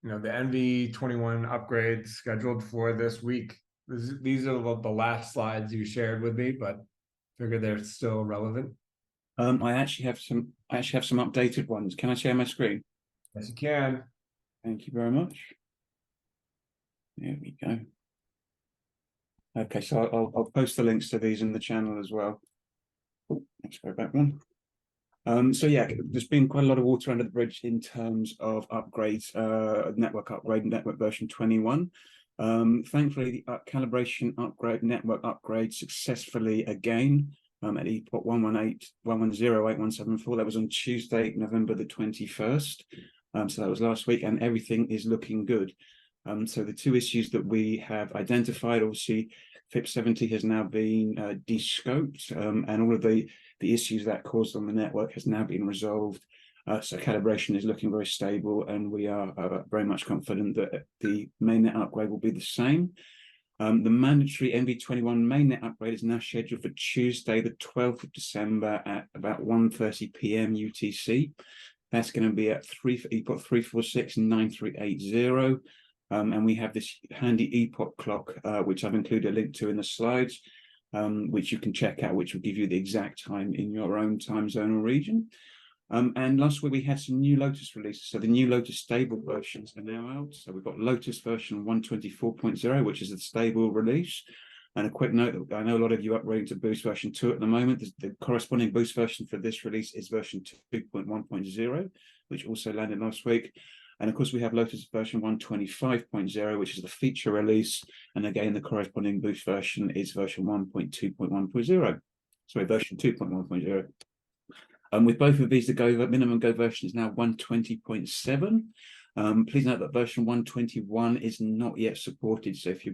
the NV21 upgrades scheduled for this week. These are the last slides you shared with me, but figure they're still relevant. I actually have some updated ones. Can I share my screen? Yes, you can. Thank you very much. There we go. Okay, so I'll post the links to these in the channel as well. Oh, let's go back one. So yeah, there's been quite a lot of water under the bridge in terms of upgrades, network version 21. Thankfully, the calibration upgrade, network upgrade successfully again at epoch 118.110.8174. That was on Tuesday, November the 21st. So that was last week, and everything is looking good. So the two issues that we have identified, obviously, FIP70 has now been descoped, and all of the issues that caused on the network has now been resolved. So calibration is looking very stable, and we are very much confident that the mainnet upgrade will be the same. The mandatory NV21 mainnet upgrade is now scheduled for Tuesday, the 12th of December at about 1:30 p.m. UTC. That's going to be at epoch 3469380. And we have this handy epoch clock, which I've included a link to in the slides, which you can check out, which will give you the exact time in your own time zone or region. And last week we had some new Lotus releases. So the new Lotus stable versions are now out. So we've got Lotus version 124.0, which is a stable release. And a quick note, I know a lot of you are upgrading to Boost version 2 at the moment. The corresponding Boost version for this release is version 2.1.0, which also landed last week. And of course, we have Lotus version 125.0, which is the feature release. And again, the corresponding Boost version is version 1.2.1.0. Sorry, version 2.1.0. With both of these, the minimum Go version is now 120.7. Please note that version 121 is not yet supported. So if you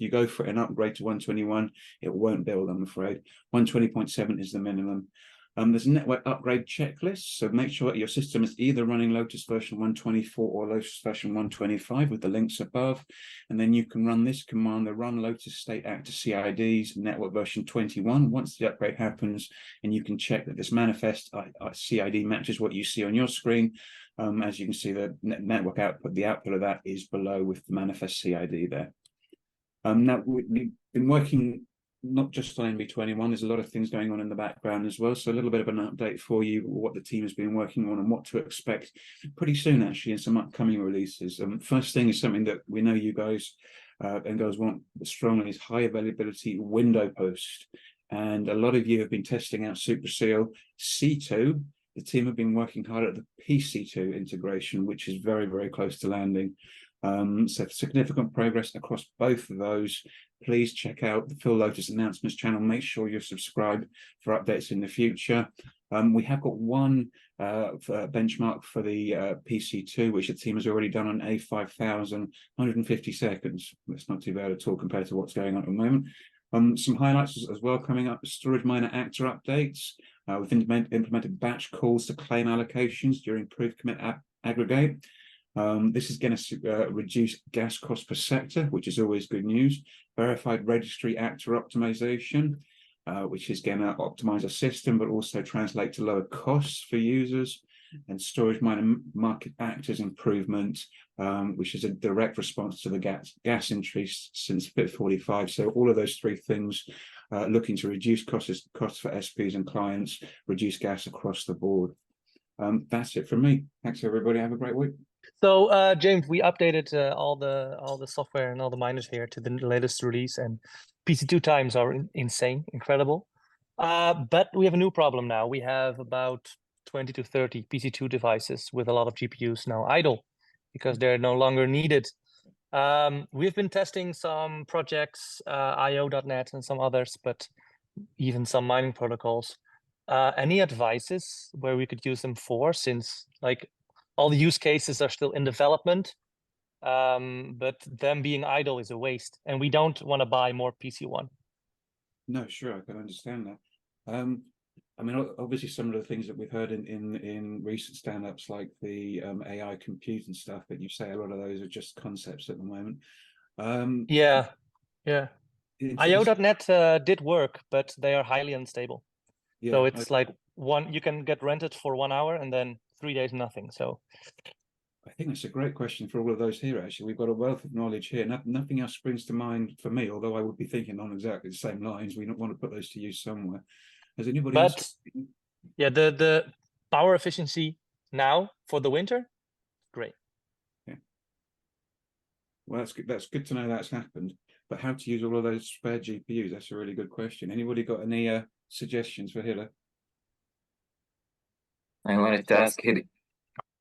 go for an upgrade to 121, it won't build, I'm afraid. 120.7 is the minimum. There's a network upgrade checklist, so make sure that your system is either running Lotus version 124 or Lotus version 125 with the links above, and then you can run this command, the run Lotus state actor CIDs network version 21 once the upgrade happens, and you can check that this manifest CID matches what you see on your screen. As you can see, the network output, the output of that is below with the manifest CID there. Now, we've been working not just on NV21, there's a lot of things going on in the background as well. So a little bit of an update for you, what the team has been working on and what to expect pretty soon, actually, in some upcoming releases. First thing is something that we know you guys and girls want strongly is high availability window post. And a lot of you have been testing out SuperSeal C2. The team have been working hard at the PC2 integration, which is very, very close to landing. So significant progress across both of those. Please check out the Phil Lotus announcements channel. Make sure you're subscribed for updates in the future. We have got one benchmark for the PC2, which the team has already done on A5000, 150 seconds. That's not too bad at all compared to what's going on at the moment. Some highlights as well coming up: storage miner actor updates. We've implemented batch calls to claim allocations during proof commit aggregate. This is going to reduce gas cost per sector, which is always good news. Verified registry actor optimization, which is going to optimize a system, but also translate to lower costs for users. And storage miner market actors improvement, which is a direct response to the gas increase since FIP45. So all of those three things looking to reduce costs for SPs and clients, reduce gas across the board. That's it from me. Thanks, everybody. Have a great week. So James, we updated all the software and all the miners here to the latest release, and PC2 times are insane, incredible. But we have a new problem now. We have about 20 to 30 PC2 devices with a lot of GPUs now idle because they're no longer needed. We've been testing some projects, IO.net and some others, but even some mining protocols. Any advices where we could use them for, since like all the use cases are still in development, but them being idle is a waste, and we don't want to buy more PC1. No, sure, I can understand that. I mean, obviously, some of the things that we've heard in recent stand-ups, like the AI compute and stuff, that you say a lot of those are just concepts at the moment. Yeah. IO.net did work, but they are highly unstable. Yeah, so it's like you can get rented for 1 hour and then 3 days nothing. So I think that's a great question for all of those here. Actually, we've got a wealth of knowledge here. Nothing else springs to mind for me, although I would be thinking on exactly the same lines. We don't want to put those to use somewhere. Has anybody else? But yeah, the power efficiency now for the winter, great. Well, that's good. That's good to know that's happened. But how to use all of those spare GPUs? That's a really good question. Anybody got any suggestions for Hiller? I wanted to ask Hilly,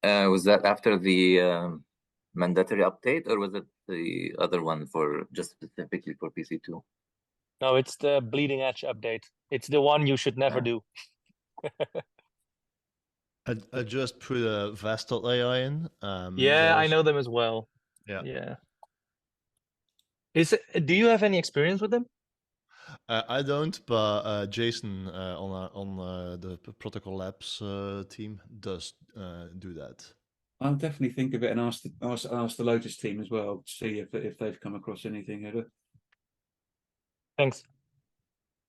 was that after the mandatory update, or was it the other one for just specifically for PC2? No, it's the bleeding edge update. It's the one you should never do. I just put a Vast.ai in. Yeah, I know them as well. Yeah. Yeah. Do you have any experience with them? I don't, but Jason on the Protocol Labs team does do that. I'll definitely think of it and ask the Lotus team as well to see if they've come across anything, Hiller. Thanks.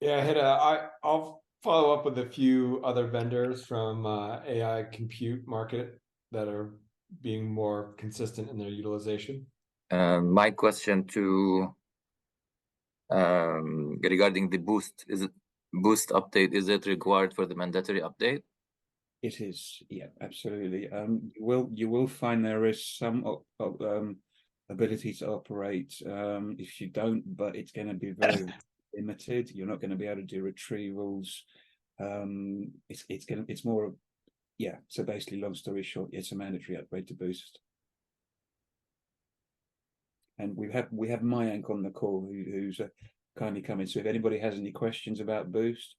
Yeah, I'll follow up with a few other vendors from AI compute market that are being more consistent in their utilization. My question to regarding the boost update, is it required for the mandatory update? It is, yeah, absolutely. You will find there is some ability to operate if you don't, but it's going to be very limited. You're not going to be able to do retrievals. It's more, yeah. So basically, long story short, it's a mandatory upgrade to boost. And we have Mayank on the call who's kindly coming. So if anybody has any questions about boost,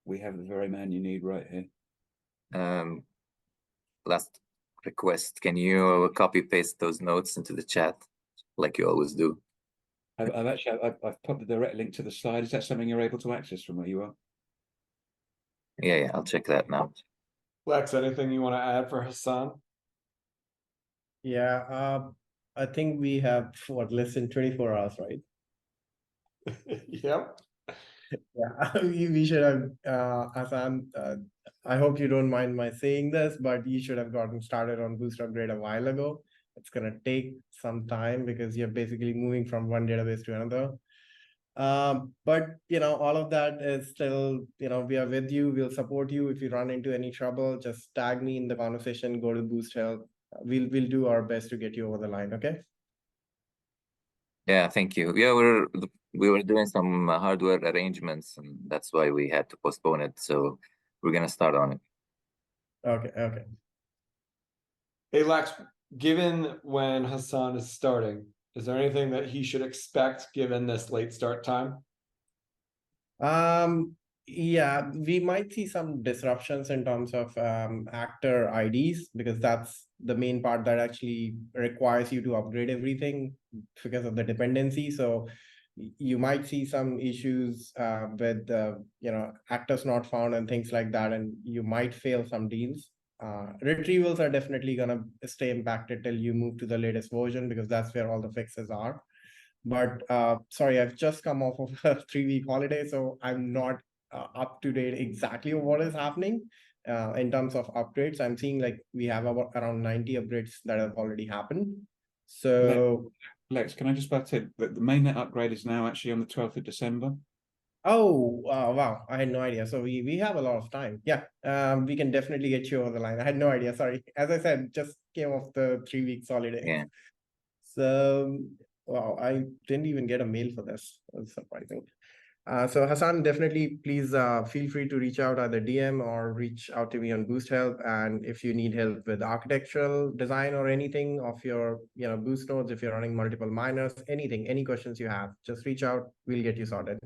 we have the very man you need right here. Last request, can you copy paste those notes into the chat like you always do? I've put the direct link to the slide. Is that something you're able to access from where you are? Yeah, I'll check that now. Lex, anything you want to add for Hassan? Yeah, I think we have less than 24 hours, right? Yep. Yeah, we should have, Hassan, I hope you don't mind my saying this, but you should have gotten started on Boost Upgrade a while ago. It's going to take some time because you're basically moving from one database to another. But, all of that is still, we are with you. We'll support you. If you run into any trouble, just tag me in the conversation, go to Boost Help. We'll do our best to get you over the line, okay? Yeah, thank you. Yeah, we were doing some hardware arrangements, and that's why we had to postpone it. So we're gonna start on it. Okay. Hey, Lex, given when Hassan is starting, is there anything that he should expect given this late start time? Yeah, we might see some disruptions in terms of actor IDs, because that's the main part that actually requires you to upgrade everything because of the dependency. So you might see some issues with actors not found and things like that, and you might fail some deals. Retrievals are definitely gonna stay impacted till you move to the latest version, because that's where all the fixes are. But sorry, I've just come off of a 3-week holiday, so I'm not up to date exactly what is happening in terms of upgrades. I'm seeing like we have around 90 upgrades that have already happened. So Lex, can I just back to the mainnet upgrade is now actually on the 12th of December? oh, wow, I had no idea. So we have a lot of time. Yeah, we can definitely get you over the line. I had no idea, sorry. As I said, just came off the 3 weeks holiday. Yeah. So wow, I didn't even get a mail for this. That's surprising. So Hassan, definitely please feel free to reach out either DM or reach out to me on Boost Help. And if you need help with architectural design or anything of your Boost nodes, if you're running multiple miners, anything, any questions you have, just reach out. We'll get you sorted.